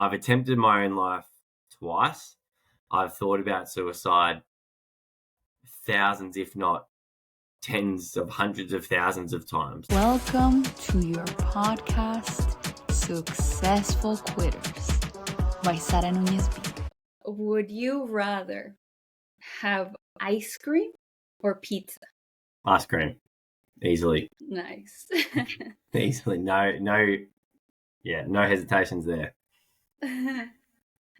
I've attempted my own life twice. I've thought about suicide thousands, if not tens of hundreds of thousands of times. Welcome to your podcast, Successful Quitters, by Sara Nunez. Would you rather have ice cream or pizza? Ice cream, easily. Nice. Easily. No hesitations there.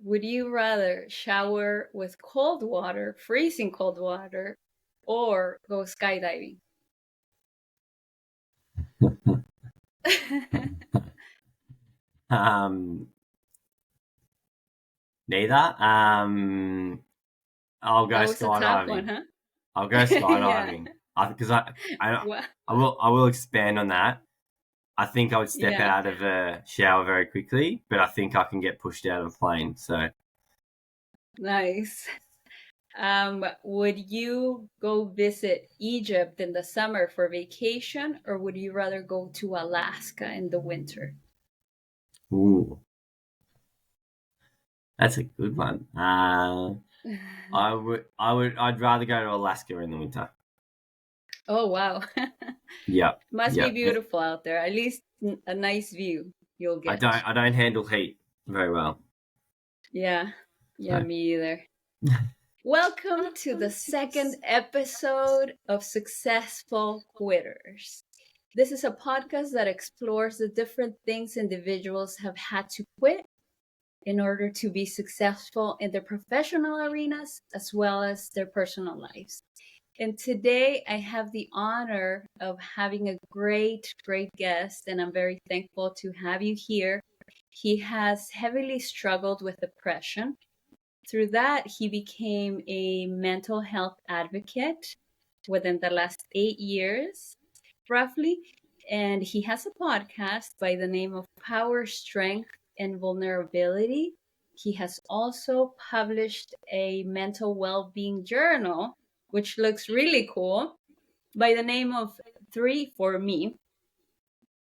Would you rather shower with cold water, freezing cold water, or go skydiving? Neither. I'll go That was a tough skydiving. one, huh? I'll go skydiving because Well, I will expand on that. I think I would step Yeah. out of a shower very quickly, but I think I can get pushed out of a plane. So nice. Would you go visit Egypt in the summer for vacation, or would you rather go to Alaska in the winter? ooh, that's a good one. I'd rather go to Alaska in the winter. Oh, wow. Yeah. Must Yeah. be beautiful out there. At least a nice view you'll get. I don't handle heat very well. Yeah, So. me either. Welcome to the second episode of Successful Quitters. This is a podcast that explores the different things individuals have had to quit in order to be successful in their professional arenas as well as their personal lives. And today I have the honor of having a great guest, and I'm very thankful to have you here. He has heavily struggled with depression. Through that, he became a mental health advocate within the last 8 years, roughly. And he has a podcast by the name of Power, Strength, and Vulnerability. He has also published a mental well-being journal, which looks really cool, by the name of 3 for Me.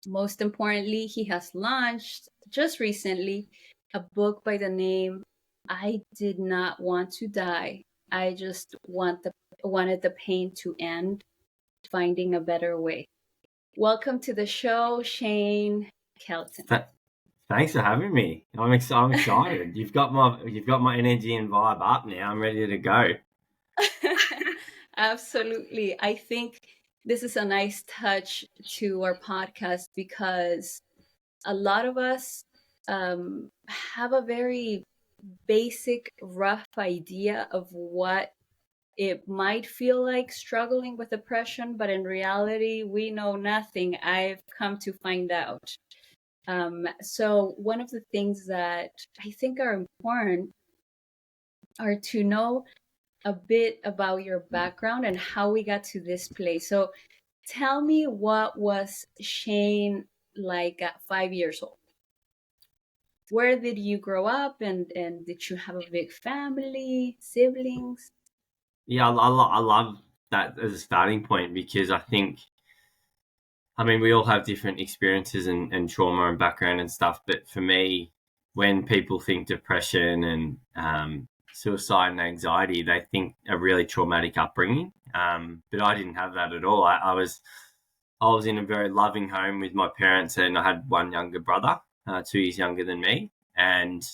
Most importantly, he has launched just recently a book by the name I Did Not Want to Die. I just wanted the pain to end, finding a better way. Welcome to the show, Shane Kelton. Thanks for having me. I'm excited. You've got my energy and vibe up now. I'm ready to go. Absolutely. I think this is a nice touch to our podcast because a lot of us have a very basic, rough idea of what it might feel like struggling with depression, but in reality, we know nothing. I've come to find out. So one of the things that I think are important are to know a bit about your background and how we got to this place. So tell me, what was Shane like at 5 years old? Where did you grow up, and did you have a big family, siblings? Yeah, I love that as a starting point because we all have different experiences and trauma and background and stuff. But for me, when people think depression and suicide and anxiety, they think a really traumatic upbringing. But I didn't have that at all. I was in a very loving home with my parents, and I had one younger brother, 2 years younger than me, and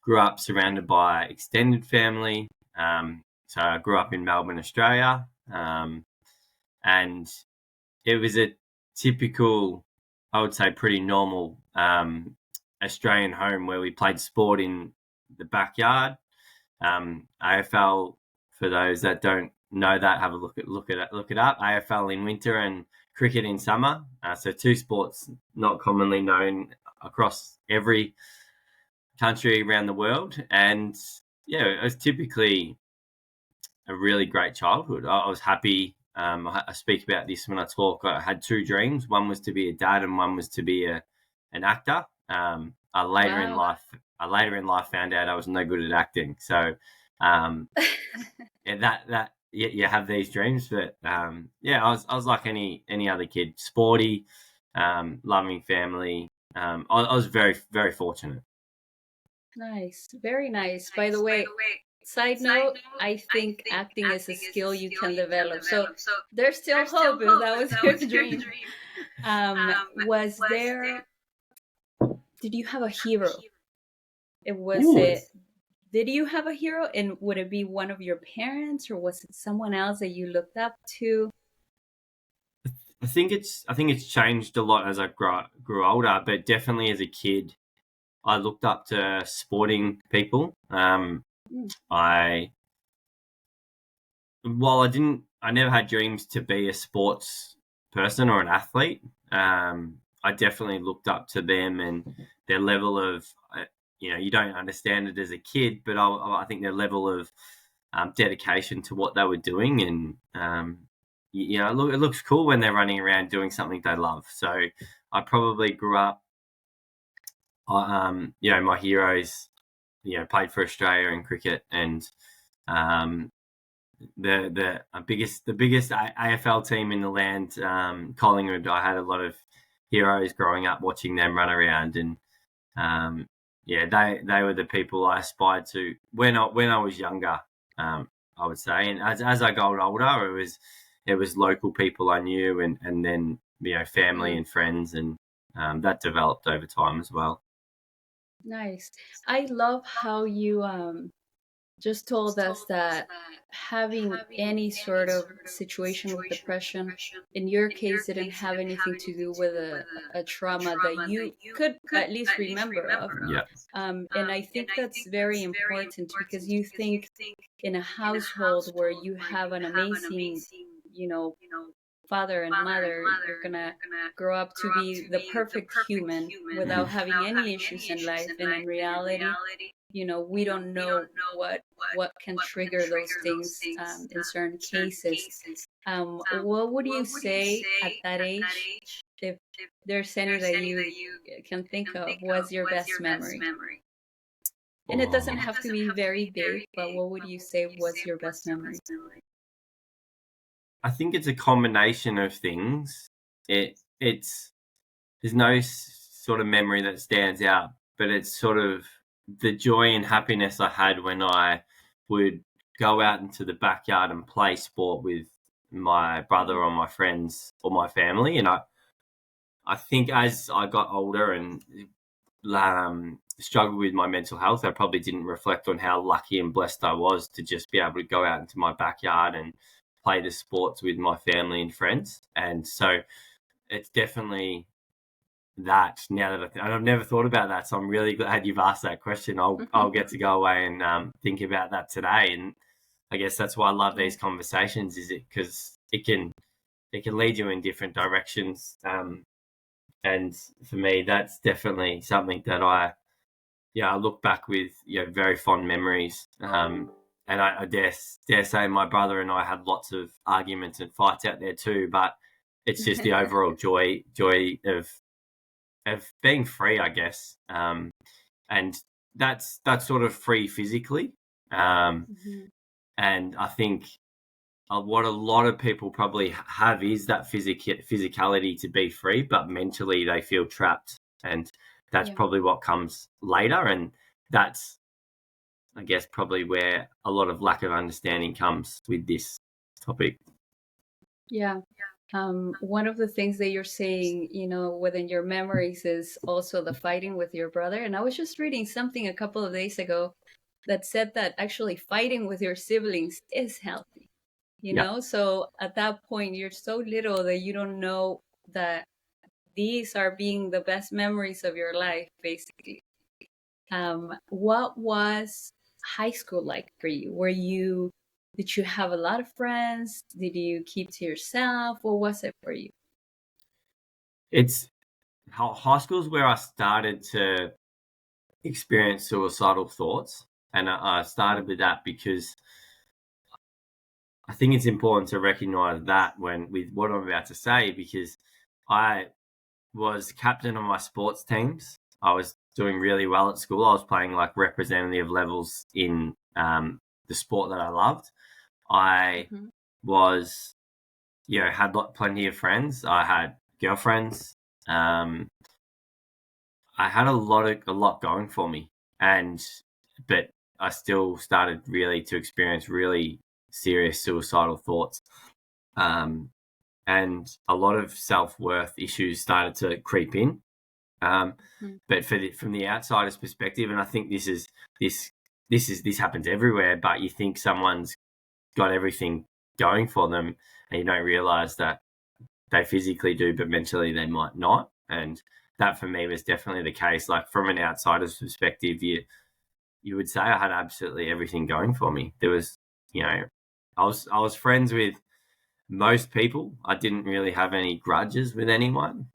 grew up surrounded by extended family. So I grew up in Melbourne, Australia, and it was a typical, I would say, pretty normal Australian home where we played sport in the backyard. AFL, for those that don't know that, have a look it up. AFL in winter and cricket in summer. So two sports not commonly known across every country around the world. And yeah, it was typically a really great childhood. I was happy. I speak about this when I talk. I had two dreams. One was to be a dad, and one was to be an actor. I later in life found out I was no good at acting. So yeah, you have these dreams, but yeah, I was like any other kid, sporty, loving family. I was very, very fortunate. Nice. Very nice. By the way, side note, I think acting is a skill you can develop. So there's still hope if that was your dream. Was there, did you have a hero? It was Ooh. it, did you have a hero, and would it be one of your parents, or was it someone else that you looked up to? I think it's changed a lot as I grew older, but definitely as a kid, I looked up to sporting people. I I never had dreams to be a sports person or an athlete. I definitely looked up to them and their level of, you don't understand it as a kid, but I think their level of dedication to what they were doing, and it looks cool when they're running around doing something they love. So I probably grew up, my heroes, played for Australia in cricket, and the biggest AFL team in the land, Collingwood. I had a lot of heroes growing up watching them run around, and they were the people I aspired to when I was younger. I would say, and as I got older, it was local people I knew, and then family and friends, and that developed over time as well. Nice. I love how you just told us that having any sort of situation with depression, in your case, didn't have anything to do with a trauma that you could at least remember of. Yeah. And I think that's very important, because you think in a household where you have an amazing, father and mother, you're gonna grow up to be the perfect human without having any issues in life. And in reality, we don't know what can trigger those things in certain cases. What would you say at that age, if there's any that you can think of, was your best memory? And it doesn't have to be very big, but what would you say was your best memory? I think it's a combination of things. It's there's no sort of memory that stands out, but it's sort of the joy and happiness I had when I would go out into the backyard and play sport with my brother or my friends or my family. And I think as I got older and struggled with my mental health, I probably didn't reflect on how lucky and blessed I was to just be able to go out into my backyard and play the sports with my family and friends. And so it's definitely that, now that I've never thought about that, so I'm really glad you've asked that question. I'll get to go away and think about that today, and I guess that's why I love these conversations, is it because it can lead you in different directions, and for me that's definitely something that I look back with very fond memories, and I dare say my brother and I had lots of arguments and fights out there too, but it's just the overall joy of being free, I guess, and that's sort of free physically, and I think what a lot of people probably have is that physicality to be free, but mentally they feel trapped, and that's probably what comes later, and that's, I guess, probably where a lot of lack of understanding comes with this topic. Yeah. One of the things that you're saying, within your memories is also the fighting with your brother. And I was just reading something a couple of days ago that said that actually fighting with your siblings is healthy, So at that point, you're so little that you don't know that these are being the best memories of your life, basically. What was high school like for you? Did you have a lot of friends? Did you keep to yourself? What was it for you? It's high school is where I started to experience suicidal thoughts, and I started with that because I think it's important to recognize that with what I'm about to say, because I was captain of my sports teams. I was doing really well at school. I was playing like representative levels in the sport that I loved. I was, had plenty of friends. I had girlfriends. I had a lot going for me, But I still started really to experience really serious suicidal thoughts. And a lot of self-worth issues started to creep in. But from the outsider's perspective, and I think this happens everywhere, but you think someone's got everything going for them, and you don't realize that they physically do, but mentally they might not. And that for me was definitely the case. Like from an outsider's perspective, you would say I had absolutely everything going for me. There was, I was friends with most people. I didn't really have any grudges with anyone.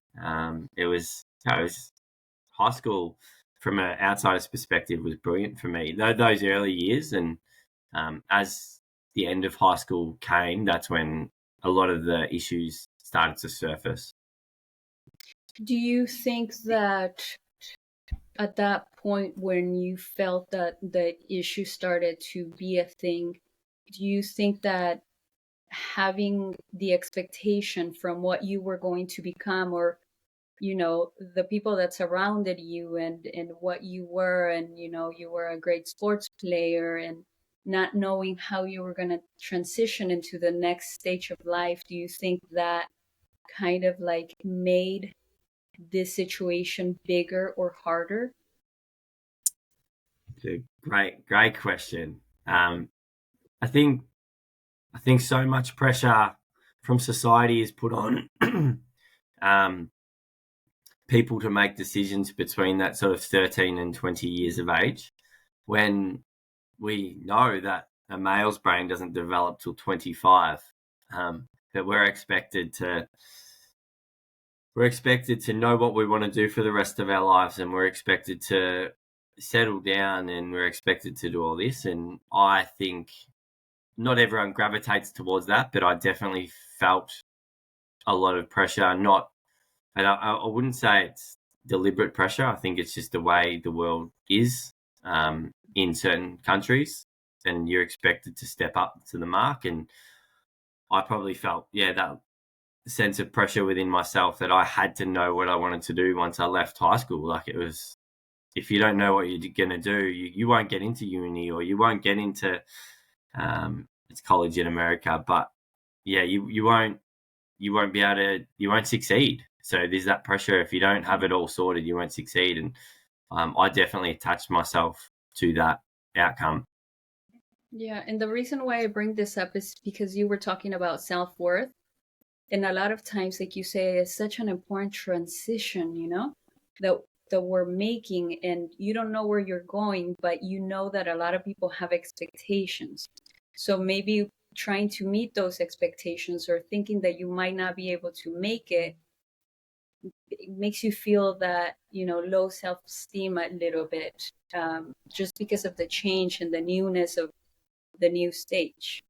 It was high school from an outsider's perspective was brilliant for me. Those early years, and as the end of high school came, that's when a lot of the issues started to surface. Do you think that at that point when you felt that the issue started to be a thing, do you think that having the expectation from what you were going to become, or the people that surrounded you and what you were, and you were a great sports player, and not knowing how you were going to transition into the next stage of life, do you think that kind of like made this situation bigger or harder? It's a great question. I think so much pressure from society is put on people to make decisions between that sort of 13 and 20 years of age, when we know that a male's brain doesn't develop till 25. That we're expected to know what we want to do for the rest of our lives, and we're expected to settle down, and we're expected to do all this. And I think not everyone gravitates towards that, but I definitely felt a lot of pressure. And I wouldn't say it's deliberate pressure. I think it's just the way the world is in certain countries, and you're expected to step up to the mark. And I probably felt, that sense of pressure within myself that I had to know what I wanted to do once I left high school. Like, it was, if you don't know what you're going to do, you won't get into uni, or you won't get into it's college in America, but you won't be able to, you won't succeed. So there's that pressure. If you don't have it all sorted, you won't succeed. And I definitely attached myself to that outcome. Yeah, and the reason why I bring this up is because you were talking about self-worth. And a lot of times, like you say, it's such an important transition, that we're making, and you don't know where you're going, but you know that a lot of people have expectations. So maybe trying to meet those expectations, or thinking that you might not be able to make it makes you feel that, low self-esteem a little bit, just because of the change and the newness of the new stage.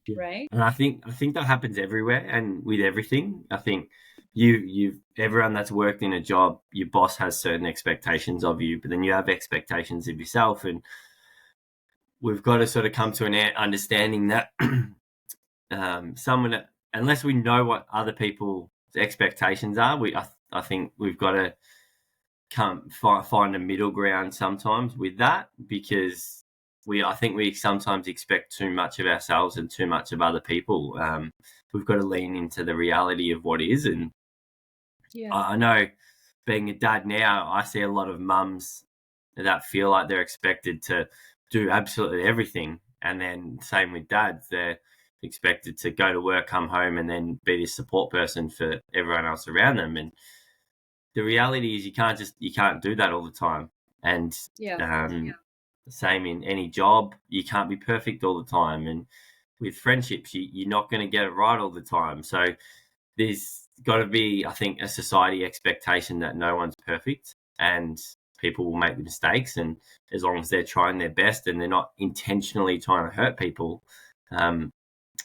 Yeah. Right. And I think that happens everywhere and with everything. I think everyone that's worked in a job, your boss has certain expectations of you, but then you have expectations of yourself. And we've got to sort of come to an understanding that unless we know what other people's expectations are, I think we've got to find a middle ground sometimes with that, because I think we sometimes expect too much of ourselves and too much of other people. We've got to lean into the reality of what is. And I know, being a dad now, I see a lot of mums that feel like they're expected to do absolutely everything. And then same with dads, they're expected to go to work, come home, and then be this support person for everyone else around them. And the reality is you can't do that all the time. And same in any job, you can't be perfect all the time. And with friendships, you're not going to get it right all the time. So there's got to be, I think, a society expectation that no one's perfect, and people will make mistakes. And as long as they're trying their best and they're not intentionally trying to hurt people,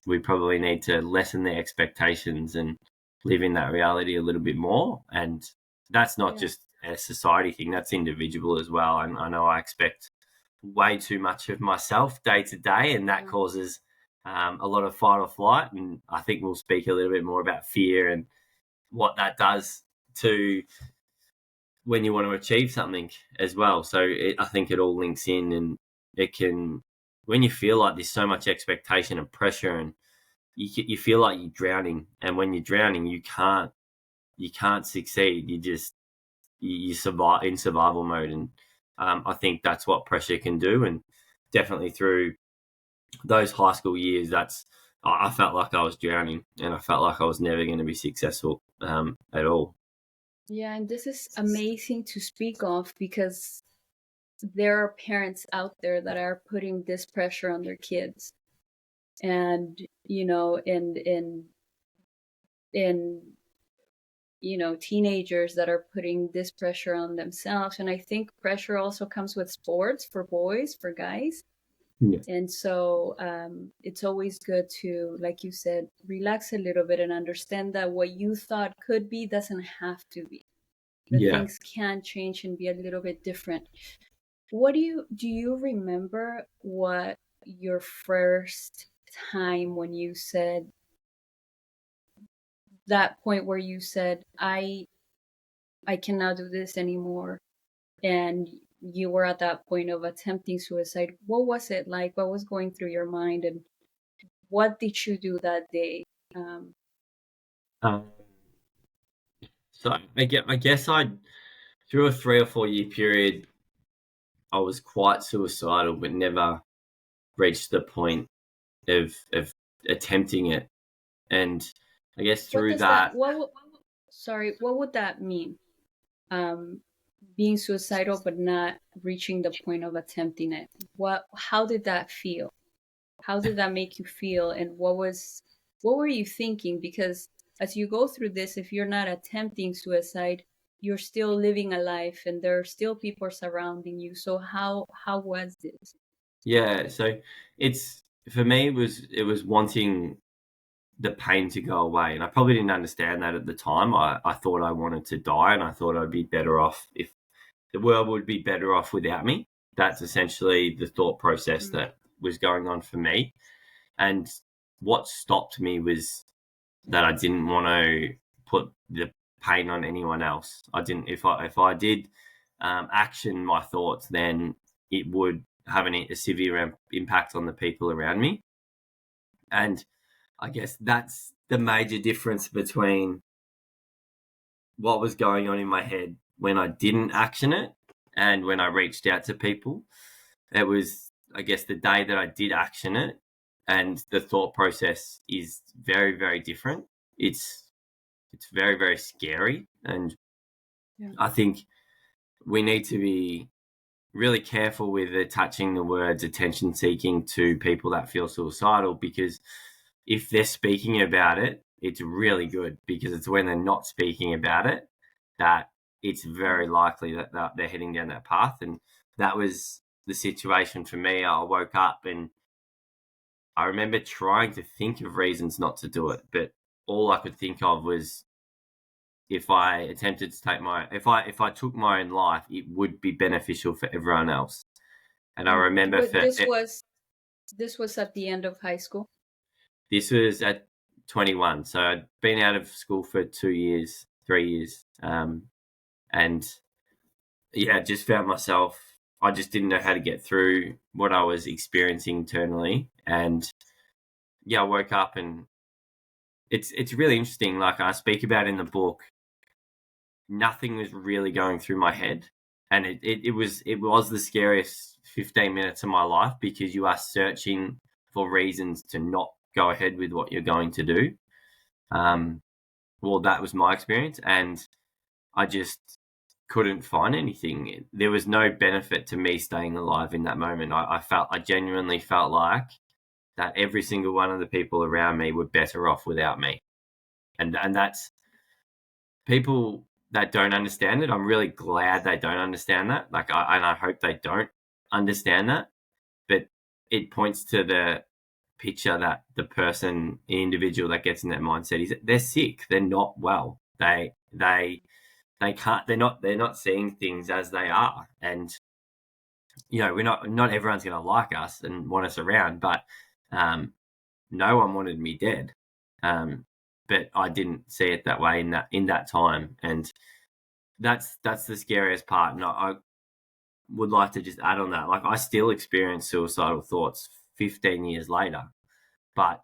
we probably need to lessen their expectations and live in that reality a little bit more. And that's not just a society thing, that's individual as well. And I know I expect way too much of myself day to day, and that causes a lot of fight or flight. And I think we'll speak a little bit more about fear and what that does to when you want to achieve something as well. So I think it all links in, and it can, when you feel like there's so much expectation and pressure, and you feel like you're drowning, and when you're drowning, you can't succeed. You survive in survival mode, and I think that's what pressure can do. And definitely through those high school years, I felt like I was drowning, and I felt like I was never going to be successful at all. Yeah, and this is amazing to speak of, because there are parents out there that are putting this pressure on their kids, and in teenagers that are putting this pressure on themselves. And I think pressure also comes with sports for boys, for guys. Yeah. And so it's always good to, like you said, relax a little bit and understand that what you thought could be doesn't have to be. Things can change and be a little bit different. What do you remember what your first time when you said, that point where you said, I cannot do this anymore, and you were at that point of attempting suicide? What was it like? What was going through your mind, and what did you do that day? So I guess through a 3 or 4 year period, I was quite suicidal, but never reached the point of attempting it. And I guess through that, what would that mean? Being suicidal but not reaching the point of attempting it. How did that feel? How did that make you feel? And what were you thinking? Because as you go through this, if you're not attempting suicide, you're still living a life, and there are still people surrounding you. So how was this? Yeah, so for me, it was wanting the pain to go away, and I probably didn't understand that at the time. I thought I wanted to die, and I thought I'd be better off, if the world would be better off without me. That's essentially the thought process that was going on for me. And what stopped me was that I didn't want to put the pain on anyone else. I didn't. If I did action my thoughts, then it would have a severe impact on the people around me. And I guess that's the major difference between what was going on in my head when I didn't action it and when I reached out to people. It was, I guess, the day that I did action it, and the thought process is very, very different. It's very, very scary. And I think we need to be really careful with attaching the words attention seeking to people that feel suicidal, because if they're speaking about it, it's really good, because it's when they're not speaking about it that it's very likely that they're heading down that path. And that was the situation for me. I woke up and I remember trying to think of reasons not to do it, but all I could think of was, if I attempted to take if I took my own life, it would be beneficial for everyone else. And I remember this was at the end of high school. This was at 21, so I'd been out of school for 3 years, and yeah, just found myself. I just didn't know how to get through what I was experiencing internally, and yeah, I woke up, and it's really interesting. Like I speak about in the book, nothing was really going through my head, and it was the scariest 15 minutes of my life, because you are searching for reasons to not go ahead with what you're going to do. Well, that was my experience, and I just couldn't find anything. There was no benefit to me staying alive in that moment. I genuinely felt like that every single one of the people around me were better off without me. And that's, people that don't understand it, I'm really glad they don't understand that. And I hope they don't understand that. But it points to the picture that the individual that gets in that mindset is, they're sick. They're not well. They can't. They're not seeing things as they are. And we're not everyone's going to like us and want us around. But no one wanted me dead. But I didn't see it that way in that time. And that's the scariest part. And I would like to just add on that. Like, I still experience suicidal thoughts 15 years later, but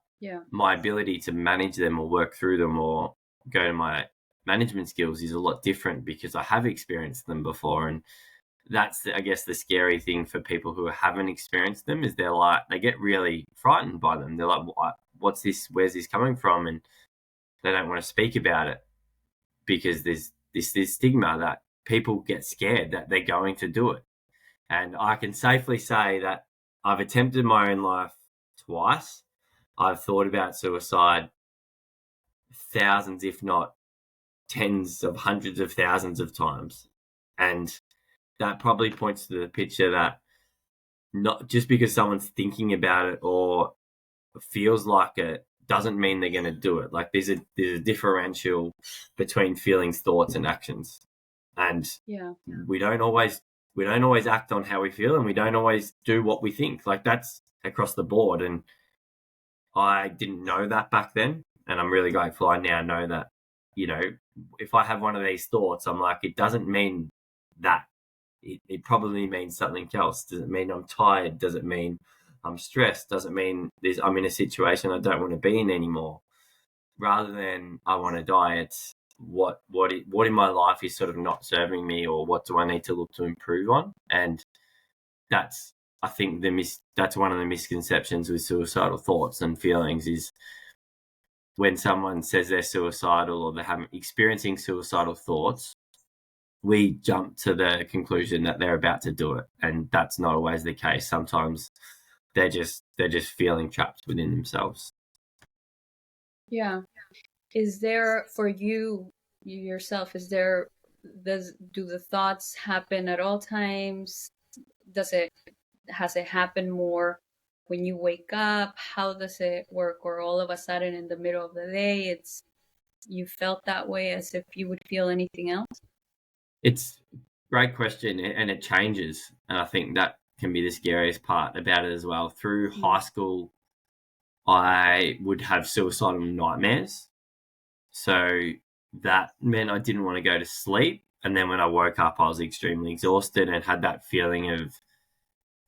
my ability to manage them or work through them or go to my management skills is a lot different because I have experienced them before. And that's, I guess, the scary thing for people who haven't experienced them is they get really frightened by them. They're like, what's this? Where's this coming from? And they don't want to speak about it because there's this stigma that people get scared that they're going to do it. And I can safely say that I've attempted my own life twice. I've thought about suicide thousands, if not tens of hundreds of thousands of times. And that probably points to the picture that not just because someone's thinking about it or feels like it doesn't mean they're going to do it. Like, there's a differential between feelings, thoughts, and actions. And we don't always act on how we feel, and we don't always do what we think. Like, that's across the board. And I didn't know that back then, and I'm really grateful I now know that. You know, if I have one of these thoughts, I'm like, it doesn't mean that. It probably means something else. Does it mean I'm tired? Does it mean I'm stressed? Does it mean I'm in a situation I don't want to be in anymore? Rather than I want to die, it's what in my life is sort of not serving me, or what do I need to look to improve on? And that's, I think, that's one of the misconceptions with suicidal thoughts and feelings is when someone says they're suicidal or they're experiencing suicidal thoughts, we jump to the conclusion that they're about to do it, and that's not always the case. Sometimes they're just feeling trapped within themselves. Yeah. Is there, for you yourself, do the thoughts happen at all times? Has it happened more when you wake up? How does it work? Or all of a sudden in the middle of the day, you felt that way as if you would feel anything else? It's a great question, and it changes. And I think that can be the scariest part about it as well. Through high school, I would have suicidal nightmares. So that meant I didn't want to go to sleep. And then when I woke up, I was extremely exhausted and had that feeling of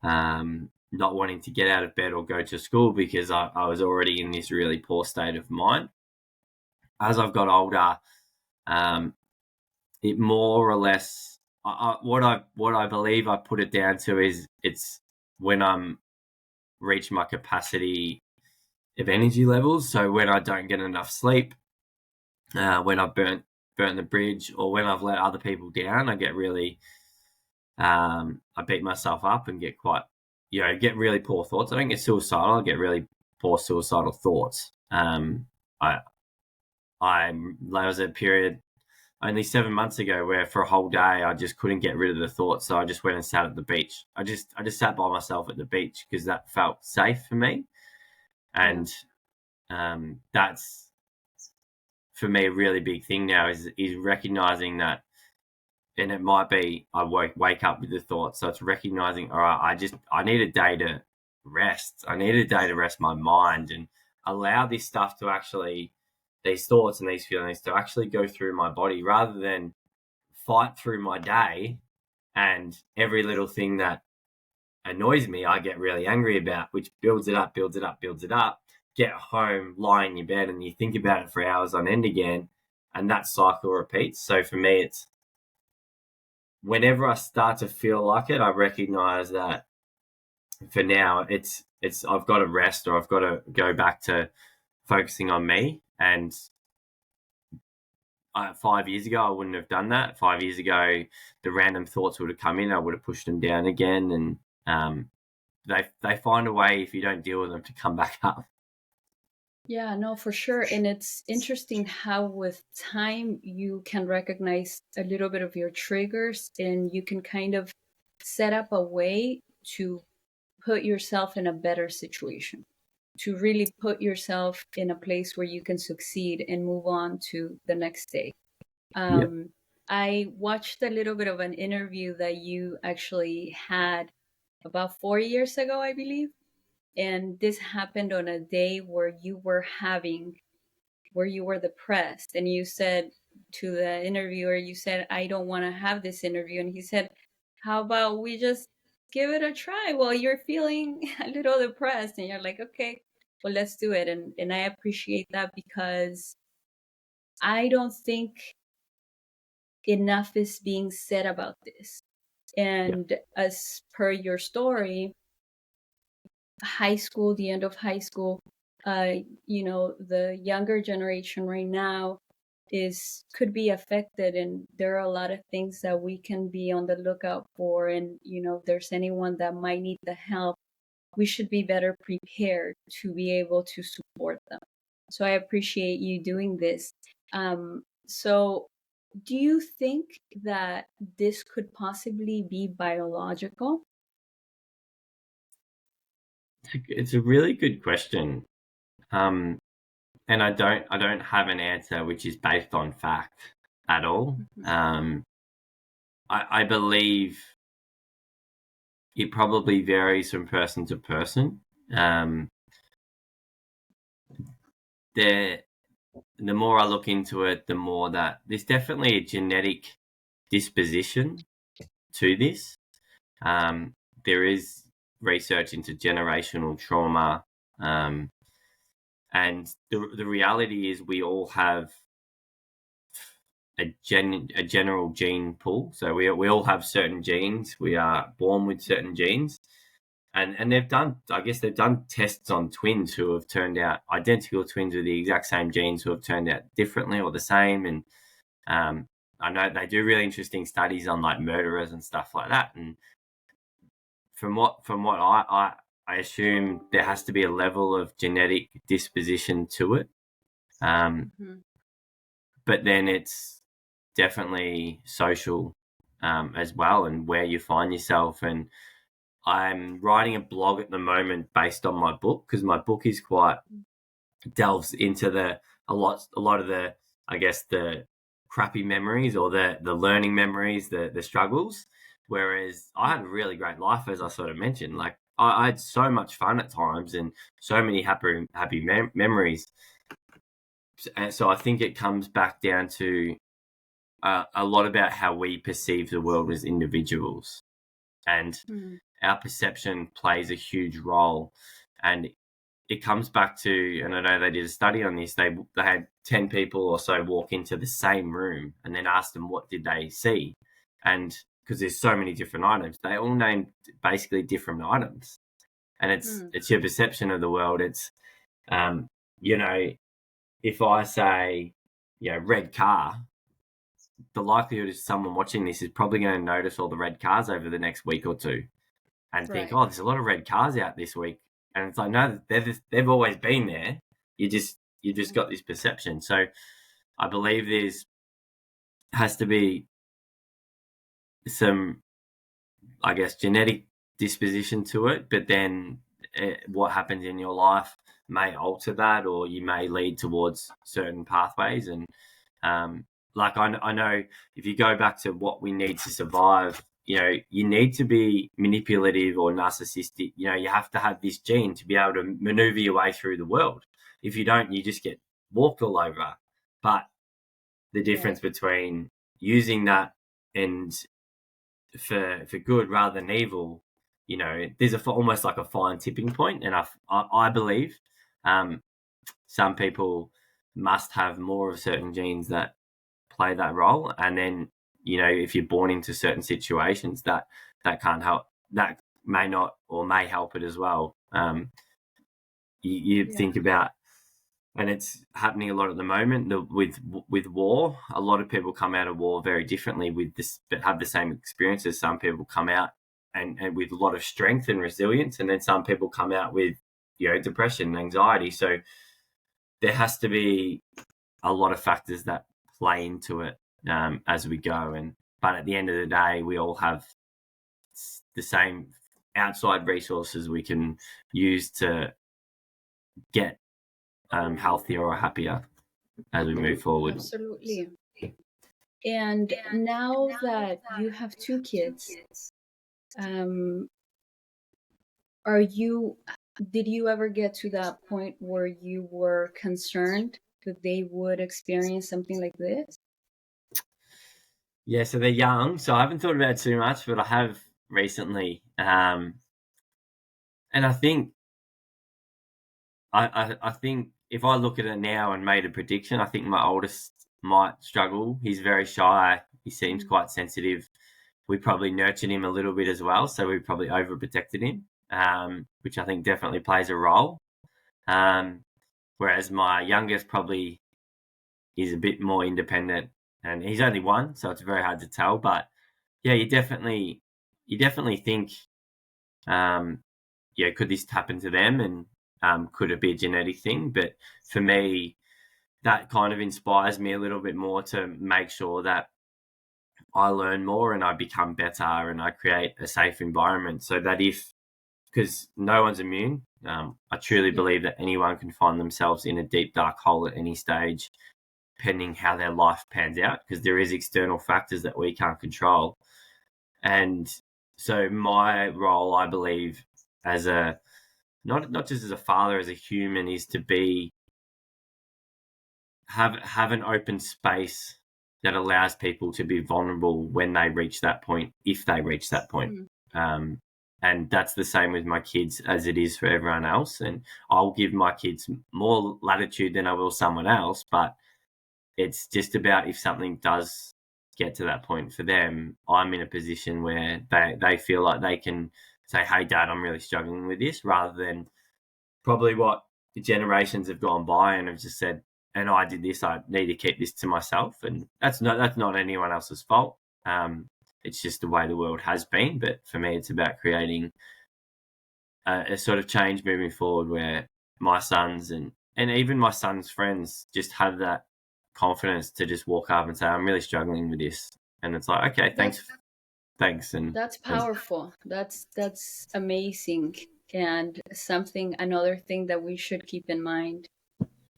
not wanting to get out of bed or go to school because I was already in this really poor state of mind. As I've got older, it more or less, what I believe I put it down to is it's when I'm reach my capacity of energy levels. So when I don't get enough sleep, when I've burnt the bridge, or when I've let other people down, I get really, I beat myself up and get quite, get really poor thoughts. I don't get suicidal. I get really poor suicidal thoughts. I was at a period only 7 months ago where for a whole day I just couldn't get rid of the thoughts. So I just went and sat at the beach. I just sat by myself at the beach because that felt safe for me. And that's, for me, a really big thing now is recognizing that. And it might be I wake up with the thoughts. So it's recognizing, all right, I need a day to rest. I need a day to rest my mind and allow this stuff to actually, these thoughts and these feelings to actually go through my body rather than fight through my day. And every little thing that annoys me, I get really angry about, which builds it up. Get home, lie in your bed, and you think about it for hours on end again. And that cycle repeats. So for me, it's whenever I start to feel like it, I recognize that for now, it's I've got to rest, or I've got to go back to focusing on me. And 5 years ago, I wouldn't have done that. 5 years ago, the random thoughts would have come in. I would have pushed them down again. And they find a way, if you don't deal with them, to come back up. Yeah, no, for sure. And it's interesting how with time you can recognize a little bit of your triggers, and you can kind of set up a way to put yourself in a better situation, to really put yourself in a place where you can succeed and move on to the next day. I watched a little bit of an interview that you actually had about 4 years ago, I believe. And this happened on a day where you were depressed. And you said to the interviewer, you said, I don't want to have this interview. And he said, how about we just give it a try while you're feeling a little depressed? And you're like, okay, well, let's do it. And I appreciate that, because I don't think enough is being said about this. And as per your story, high school, the end of high school, the younger generation right now could be affected, and there are a lot of things that we can be on the lookout for. And if there's anyone that might need the help, we should be better prepared to be able to support them. So I appreciate you doing this. So do you think that this could possibly be biological? It's a really good question. And I don't have an answer which is based on fact at all. I believe it probably varies from person to person. The more I look into it, the more that there's definitely a genetic disposition to this. There is research into generational trauma, and the reality is we all have a general gene pool. So we all have certain genes. We are born with certain genes. And they've done tests on twins who have turned out identical twins with the exact same genes who have turned out differently or the same. And I know they do really interesting studies on like murderers and stuff like that. And from what I assume, there has to be a level of genetic disposition to it. But then it's definitely social as well, and where you find yourself. And I'm writing a blog at the moment based on my book, because my book is quite delves into a lot of the, I guess, the crappy memories or the learning memories, the struggles. Whereas I had a really great life, as I sort of mentioned. Like I had so much fun at times and so many happy memories. And so I think it comes back down to a lot about how we perceive the world as individuals, and our perception plays a huge role. And it comes back to, and I know they did a study on this, they had 10 people or so walk into the same room and then asked them what did they see. And because there's so many different items, they all named basically different items. And it's your perception of the world. It's, if I say, red car, the likelihood is someone watching this is probably going to notice all the red cars over the next week or two and think, oh, there's a lot of red cars out this week. And it's like, no, they've always been there. You just got this perception. So I believe has to be some, I guess, genetic disposition to it, but then what happens in your life may alter that, or you may lead towards certain pathways. And like I know if you go back to what we need to survive, you need to be manipulative or narcissistic. You have to have this gene to be able to maneuver your way through the world. If you don't, you just get walked all over. But the difference between using that and for good rather than evil, there's almost like a fine tipping point. And I believe some people must have more of certain genes that play that role. And then, if you're born into certain situations that can't help, that may not or may help it as well. You think about, and it's happening a lot at the moment with war. A lot of people come out of war very differently with this, but have the same experiences. Some people come out and with a lot of strength and resilience, and then some people come out with depression and anxiety. So there has to be a lot of factors that play into it as we go. But at the end of the day, we all have the same outside resources we can use to get healthier or happier as we move forward. Absolutely. And now that you have 2 kids, did you ever get to that point where you were concerned that they would experience something like this? Yeah, so they're young, so I haven't thought about it too much, but I have recently. And I think I think if I look at it now and made a prediction, I think my oldest might struggle. He's very shy. He seems quite sensitive. We probably nurtured him a little bit as well, so we probably overprotected him, which I think definitely plays a role. Whereas my youngest probably is a bit more independent, and he's only one, so it's very hard to tell. But yeah, you definitely think, yeah, could this happen to them, and could it be a genetic thing? But for me, that kind of inspires me a little bit more to make sure that I learn more and I become better and I create a safe environment so that because no one's immune. I truly believe that anyone can find themselves in a deep, dark hole at any stage, depending how their life pans out, because there is external factors that we can't control. And so my role, I believe, as a not just as a father, as a human, is to have an open space that allows people to be vulnerable when they reach that point, if they reach that point. And that's the same with my kids as it is for everyone else. And I'll give my kids more latitude than I will someone else, but it's just about if something does get to that point for them, I'm in a position where they feel like they can say, hey, Dad, I'm really struggling with this, rather than probably what the generations have gone by and have just said, and I did this, I need to keep this to myself. And that's not anyone else's fault. It's just the way the world has been. But for me, it's about creating a sort of change moving forward where my sons and even my son's friends just have that confidence to just walk up and say, I'm really struggling with this. And it's like, okay, thanks. And that's powerful. That's amazing. And another thing that we should keep in mind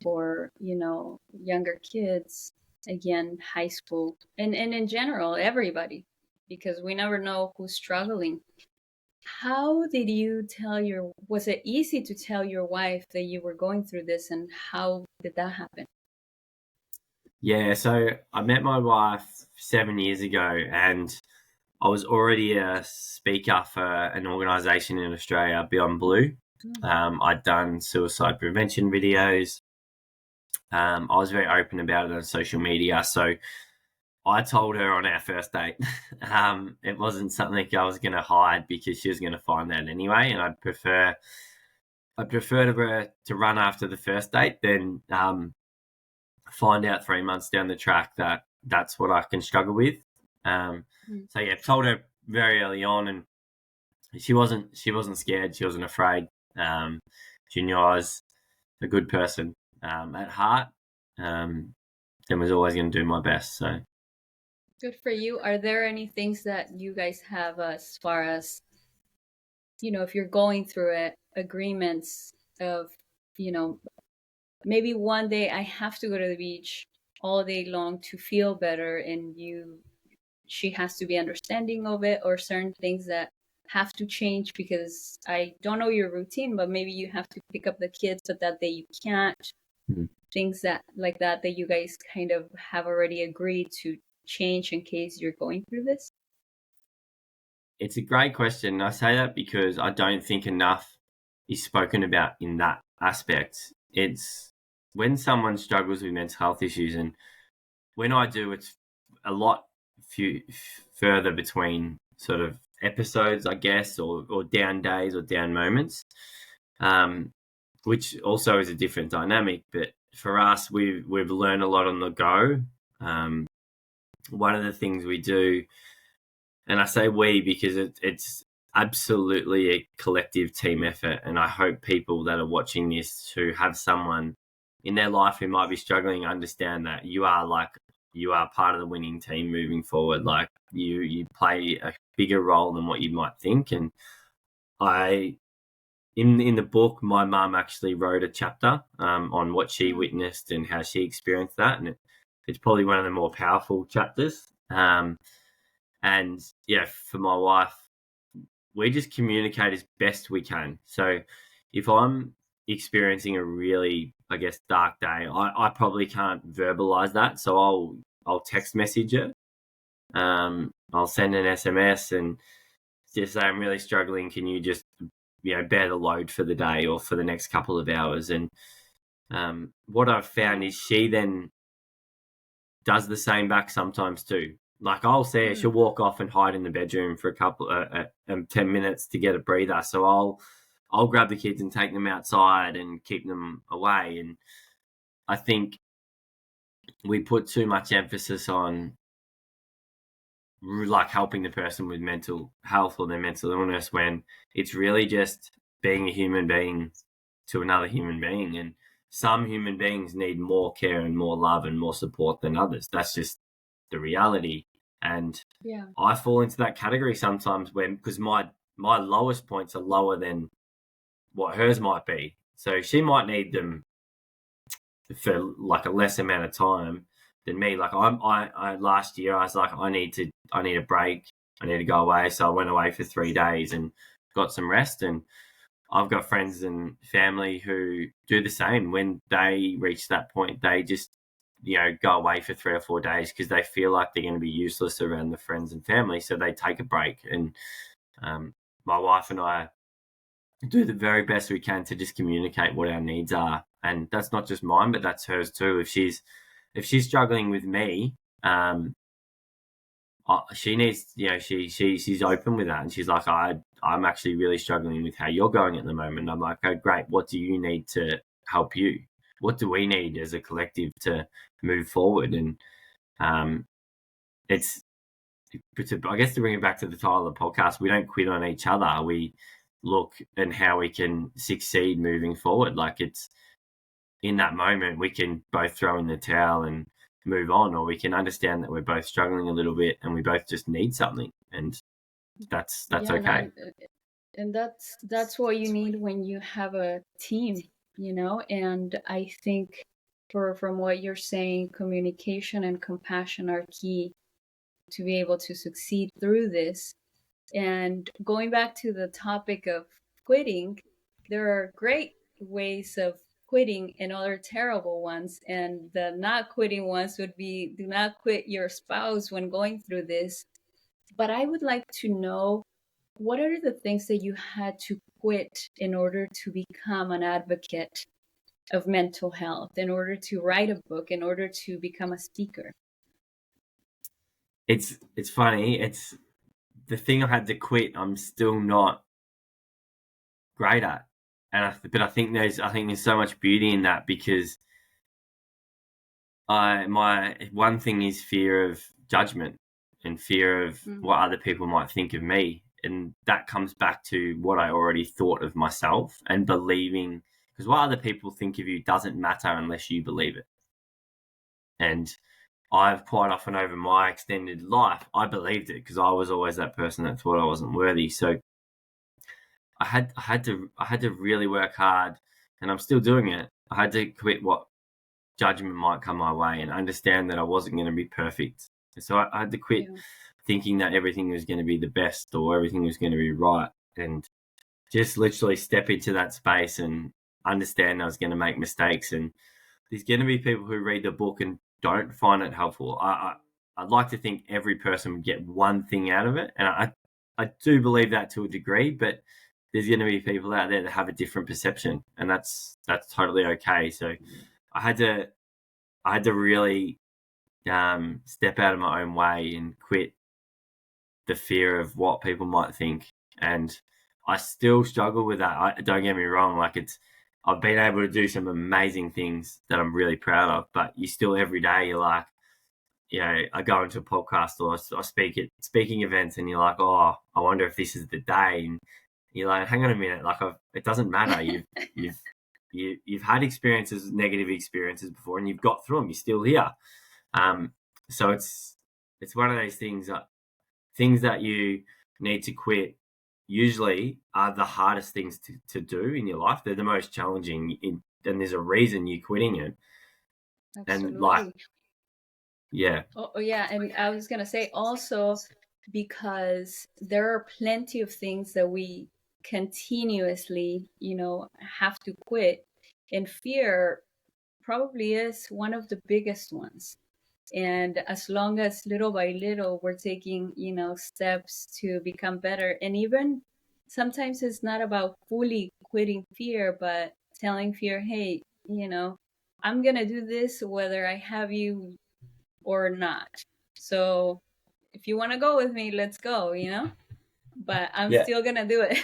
for, younger kids, again, high school, and in general, everybody, because we never know who's struggling. How did you was it easy to tell your wife that you were going through this, and how did that happen? Yeah, so I met my wife 7 years ago, and I was already a speaker for an organisation in Australia, Beyond Blue. I'd done suicide prevention videos. I was very open about it on social media. So I told her on our first date. It wasn't something I was going to hide because she was going to find out anyway. And I'd prefer her to run after the first date than find out 3 months down the track that that's what I can struggle with. So yeah, told her very early on, and she wasn't scared. She wasn't afraid. She knew I was a good person at heart, and was always going to do my best. So good for you. Are there any things that you guys have as far as, if you're going through it, agreements of, maybe one day I have to go to the beach all day long to feel better, and she has to be understanding of it, or certain things that have to change because I don't know your routine, but maybe you have to pick up the kids, but that day you can't. Things that like that you guys kind of have already agreed to change in case you're going through this? It's a great question. I say that because I don't think enough is spoken about in that aspect. It's when someone struggles with mental health issues, and when I do, it's a lot further between sort of episodes, I guess, or down days or down moments, which also is a different dynamic. But for us, we've learned a lot on the go. One of the things we do, and I say we because it's absolutely a collective team effort, and I hope people that are watching this who have someone in their life who might be struggling understand that you are part of the winning team moving forward. Like you play a bigger role than what you might think. And in the book, my mum actually wrote a chapter on what she witnessed and how she experienced that, and it's probably one of the more powerful chapters. And yeah, for my wife, we just communicate as best we can. So if I'm experiencing a really, I guess, dark day, I probably can't verbalize that. So I'll text message her, I'll send an SMS and just say, I'm really struggling. Can you just, bear the load for the day or for the next couple of hours? And what I've found is she then does the same back sometimes too. Like I'll see her, she'll walk off and hide in the bedroom for a couple 10 minutes to get a breather. So I'll grab the kids and take them outside and keep them away. And I think we put too much emphasis on like helping the person with mental health or their mental illness when it's really just being a human being to another human being. And some human beings need more care and more love and more support than others. That's just the reality. And I fall into that category sometimes because my lowest points are lower than what hers might be. So she might need them for like a less amount of time than me. Like I last year I was like, I need a break. I need to go away. So I went away for 3 days and got some rest. And I've got friends and family who do the same. When they reach that point, they just, go away for 3 or 4 days because they feel like they're going to be useless around the friends and family. So they take a break. And my wife and I do the very best we can to just communicate what our needs are. And that's not just mine, but that's hers too. If she's struggling with me, she needs, she's open with that. And she's like, I'm actually really struggling with how you're going at the moment. And I'm like, oh, great. What do you need to help you? What do we need as a collective to move forward? And I guess to bring it back to the title of the podcast, we don't quit on each other. We look and how we can succeed moving forward. Like it's in that moment, we can both throw in the towel and move on, or we can understand that we're both struggling a little bit and we both just need something. And that's okay. And that's what you need when you have a team, and I think from what you're saying, communication and compassion are key to be able to succeed through this. And going back to the topic of quitting, there are great ways of quitting and other terrible ones. And the not quitting ones would be, do not quit your spouse when going through this. But I would like to know, what are the things that you had to quit in order to become an advocate of mental health, in order to write a book, in order to become a speaker? It's funny. It's the thing I had to quit. I'm still not great at, but I think there's so much beauty in that, because my one thing is fear of judgment and fear of what other people might think of me. And that comes back to what I already thought of myself and believing, because what other people think of you doesn't matter unless you believe it. And I've quite often over my extended life, I believed it because I was always that person that thought I wasn't worthy. So I had to really work hard, and I'm still doing it. I had to quit what judgment might come my way and understand that I wasn't going to be perfect. So I had to quit thinking that everything was going to be the best or everything was going to be right, and just literally step into that space and understand I was going to make mistakes. And there's going to be people who read the book and don't find it helpful. I'd like to think every person would get one thing out of it, and I do believe that to a degree, but there's going to be people out there that have a different perception, and that's totally okay. So I had to really step out of my own way and quit the fear of what people might think. And I still struggle with that. Don't get me wrong. Like I've been able to do some amazing things that I'm really proud of, but you still every day you're like, I go into a podcast or I speak at speaking events, and you're like, oh, I wonder if this is the day. And you're like, hang on a minute, like it doesn't matter. You've had negative experiences before, and you've got through them. You're still here. So it's one of those things that you need to quit usually are the hardest things to do in your life. They're the most challenging, and there's a reason you're quitting it. Absolutely. And Oh yeah, and I was gonna say also, because there are plenty of things that we continuously, have to quit, and fear probably is one of the biggest ones. And as long as little by little we're taking, steps to become better. And even sometimes it's not about fully quitting fear, but telling fear, hey, I'm going to do this whether I have you or not. So if you want to go with me, let's go, but I'm Yeah, still going to do it.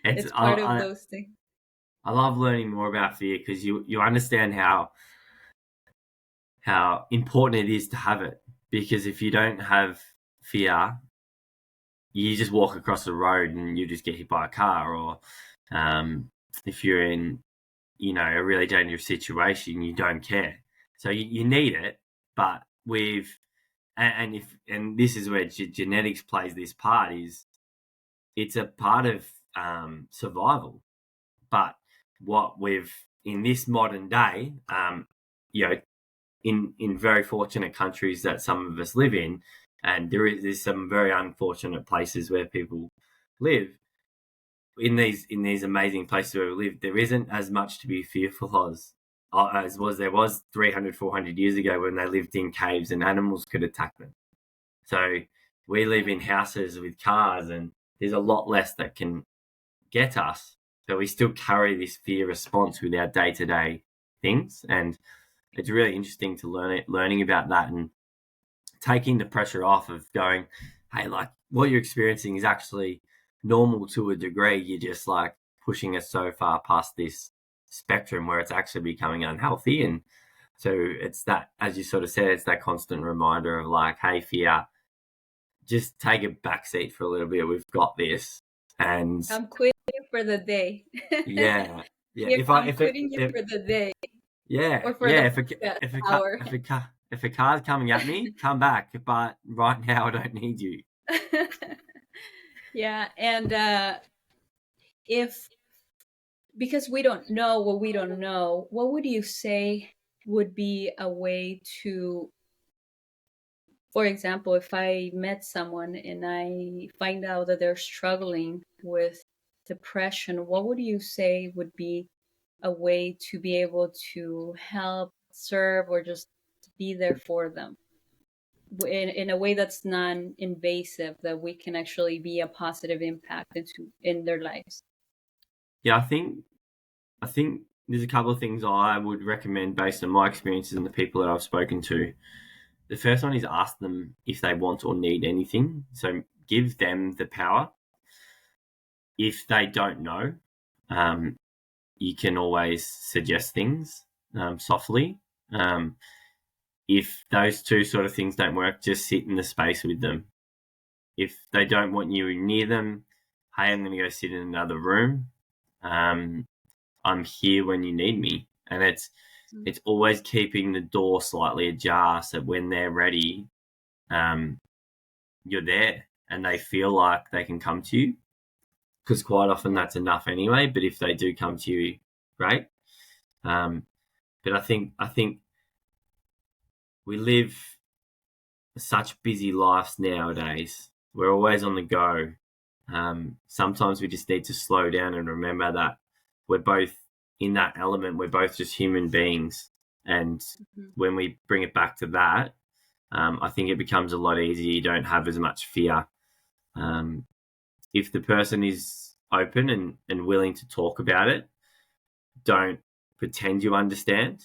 it's It's part of those things. I love learning more about fear because you understand how important it is to have it. Because if you don't have fear, you just walk across the road and you just get hit by a car, or if you're in a really dangerous situation, you don't care. So you need it, but and this is where genetics plays this part, is it's a part of survival. But what we've in this modern day, in very fortunate countries that some of us live in, and there's some very unfortunate places where people live. In these amazing places where we live, there isn't as much to be fearful of as there was 300, 400 years ago when they lived in caves and animals could attack them. So we live in houses with cars, and there's a lot less that can get us. So we still carry this fear response with our day-to-day things, and it's really interesting to learning about that and taking the pressure off of going, hey, like what you're experiencing is actually normal to a degree. You're just like pushing us so far past this spectrum where it's actually becoming unhealthy. And so it's that, as you sort of said, it's that constant reminder of like, hey, fear, just take a backseat for a little bit. We've got this. And I'm quitting for the day. yeah. I'm quitting you for the day. Yeah, or for yeah. the hour. If a car's coming at me, come back. But right now, I don't need you. Yeah, and because we don't know what we don't know, what would you say would be a way to, for example, if I met someone and I find out that they're struggling with depression, what would you say would be a way to be able to help, serve, or just be there for them in a way that's non-invasive, that we can actually be a positive impact in their lives? Yeah, I think there's a couple of things I would recommend based on my experiences and the people that I've spoken to. The first one is ask them if they want or need anything. So give them the power. If they don't know, you can always suggest things softly. If those two sort of things don't work, just sit in the space with them. If they don't want you near them, hey, I'm going to go sit in another room. I'm here when you need me. And it's always keeping the door slightly ajar, so when they're ready, you're there and they feel like they can come to you, because quite often that's enough anyway. But if they do come to you, great. But I think we live such busy lives nowadays. We're always on the go. Sometimes we just need to slow down and remember that we're both in that element. We're both just human beings. And when we bring it back to that, I think it becomes a lot easier. You don't have as much fear. If the person is open and willing to talk about it, don't pretend you understand.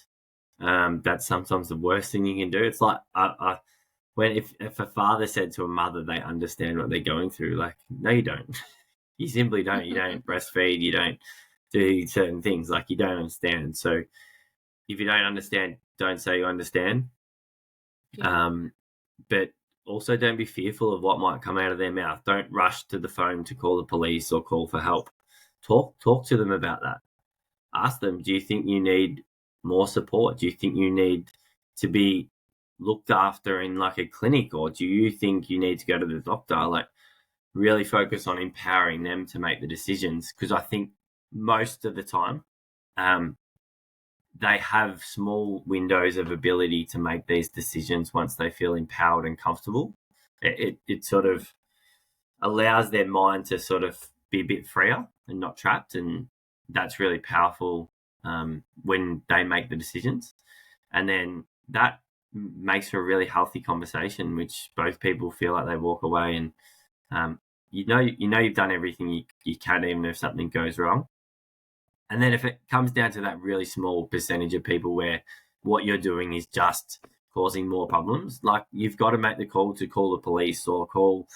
That's sometimes the worst thing you can do. It's like if a father said to a mother they understand what they're going through, like, no, you don't. You simply don't. You don't breastfeed. You don't do certain things. Like, you don't understand. So if you don't understand, don't say you understand. Yeah. But also don't be fearful of what might come out of their mouth. Don't rush to the phone to call the police or call for help. Talk to them about that. Ask them, do you think you need more support? Do you think you need to be looked after in like a clinic, or do you think you need to go to the doctor? Like, really focus on empowering them to make the decisions, because I think most of the time they have small windows of ability to make these decisions once they feel empowered and comfortable. It sort of allows their mind to sort of be a bit freer and not trapped, and that's really powerful when they make the decisions. And then that makes for a really healthy conversation, which both people feel like they walk away and you've done everything you can, even if something goes wrong. And then if it comes down to that really small percentage of people where what you're doing is just causing more problems, like you've got to make the call to call the police or call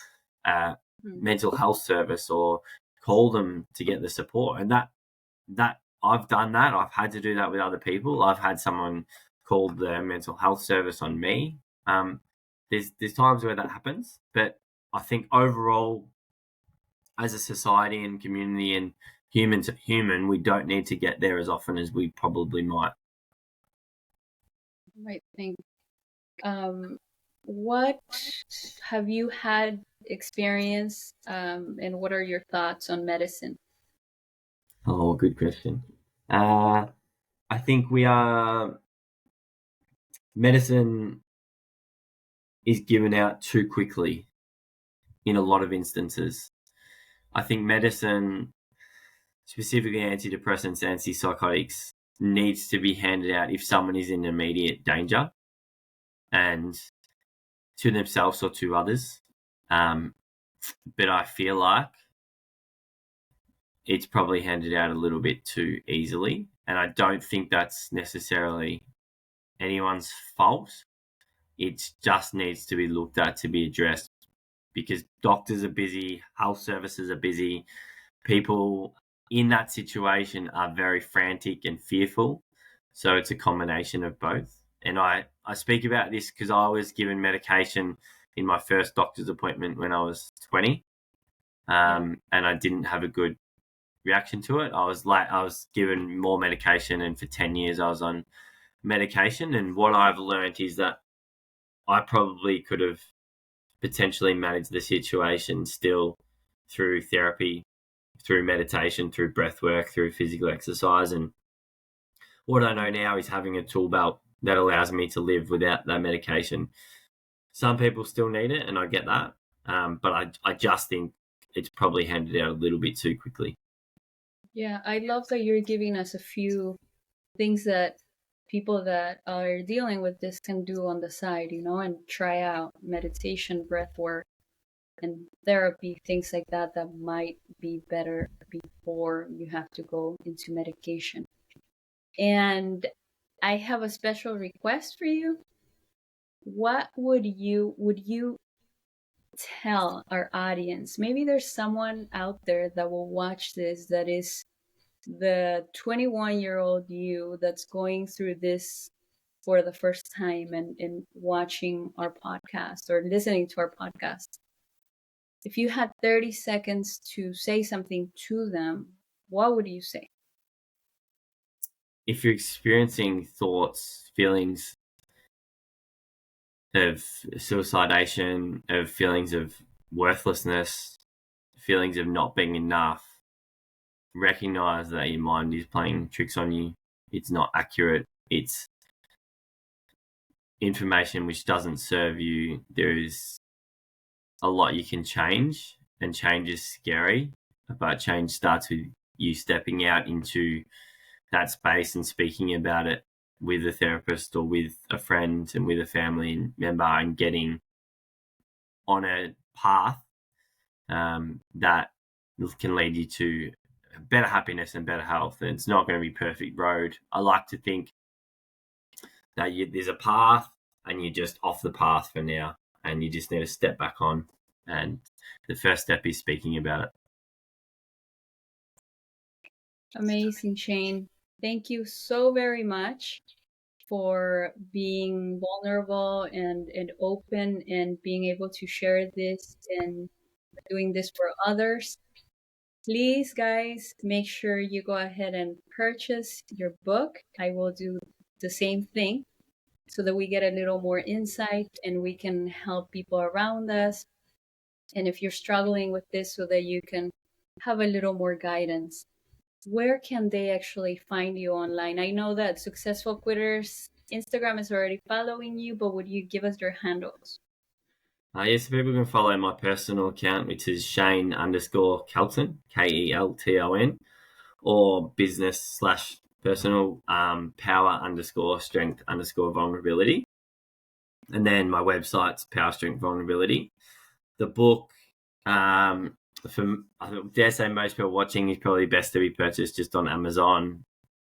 mental health service or call them to get the support. And that I've done that. I've had to do that with other people. I've had someone call the mental health service on me. There's times where that happens, but I think overall, as a society and community and human to human, we don't need to get there as often as we probably might. Right. What have you had experience, and what are your thoughts on medicine? Oh, good question. I think medicine is given out too quickly in a lot of instances. I think medicine, specifically antidepressants, antipsychotics, needs to be handed out if someone is in immediate danger and to themselves or to others. But I feel like it's probably handed out a little bit too easily. And I don't think that's necessarily anyone's fault. It just needs to be looked at, to be addressed, because doctors are busy, health services are busy, people in that situation are very frantic and fearful. So it's a combination of both. And I speak about this because I was given medication in my first doctor's appointment when I was 20, and I didn't have a good reaction to it. I was given more medication, and for 10 years I was on medication. And what I've learned is that I probably could have potentially managed the situation still through therapy, through meditation, through breath work, through physical exercise. And what I know now is having a tool belt that allows me to live without that medication. Some people still need it, and I get that. But I just think it's probably handed out a little bit too quickly. Yeah, I love that you're giving us a few things that people that are dealing with this can do on the side, and try out meditation, breath work, and therapy, things like that might be better before you have to go into medication. And I have a special request for you. What would you tell our audience? Maybe there's someone out there that will watch this that is the 21-year-old you that's going through this for the first time and watching our podcast or listening to our podcast. If you had 30 seconds to say something to them, what would you say? If you're experiencing thoughts, feelings of suicidation, of feelings of worthlessness, feelings of not being enough, recognize that your mind is playing tricks on you. It's not accurate. It's information which doesn't serve you. There is a lot you can change, and change is scary, but change starts with you stepping out into that space and speaking about it with a therapist or with a friend and with a family member, and getting on a path that can lead you to better happiness and better health. And it's not going to be a perfect road. I like to think that there's a path and you're just off the path for now, and you just need to step back on. And the first step is speaking about it. Amazing, Shane. Thank you so very much for being vulnerable and open and being able to share this and doing this for others. Please, guys, make sure you go ahead and purchase your book. I will do the same thing so that we get a little more insight and we can help people around us. And if you're struggling with this, so that you can have a little more guidance. Where can they actually find you online? I know that Successful Quitters Instagram is already following you, but would you give us your handles? Yes, people can follow my personal account, which is Shane_Kelton, KELTON, or business/personal power_strength_vulnerability. And then my website's Power Strength Vulnerability. The book, I dare say most people watching, is probably best to be purchased just on Amazon,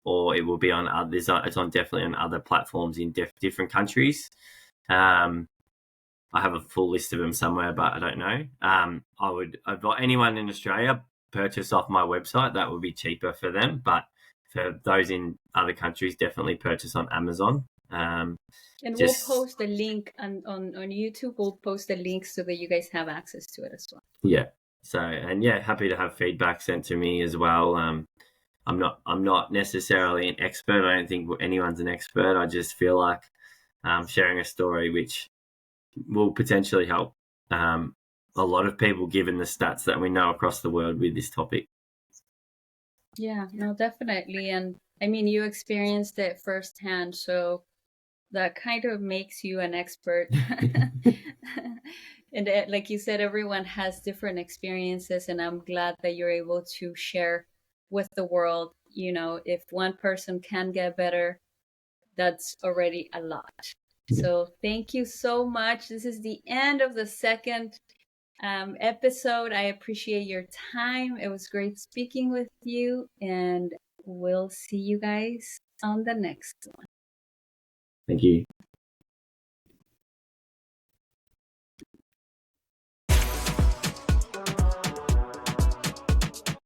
or it will be on others. It's on definitely on other platforms in different countries. I have a full list of them somewhere, but I don't know. I would advise anyone in Australia purchase off my website. That would be cheaper for them. But for those in other countries, definitely purchase on Amazon. And we'll post the link on YouTube. We'll post the links so that you guys have access to it as well. Yeah. So, and yeah, happy to have feedback sent to me as well. I'm not necessarily an expert. I don't think anyone's an expert. I just feel like sharing a story which will potentially help a lot of people, given the stats that we know across the world with this topic. Yeah, no, definitely. And I mean, you experienced it firsthand, so that kind of makes you an expert. And like you said, everyone has different experiences, and I'm glad that you're able to share with the world. You know, if one person can get better, that's already a lot. So thank you so much. This is the end of the second episode. I appreciate your time. It was great speaking with you, and we'll see you guys on the next one. Thank you.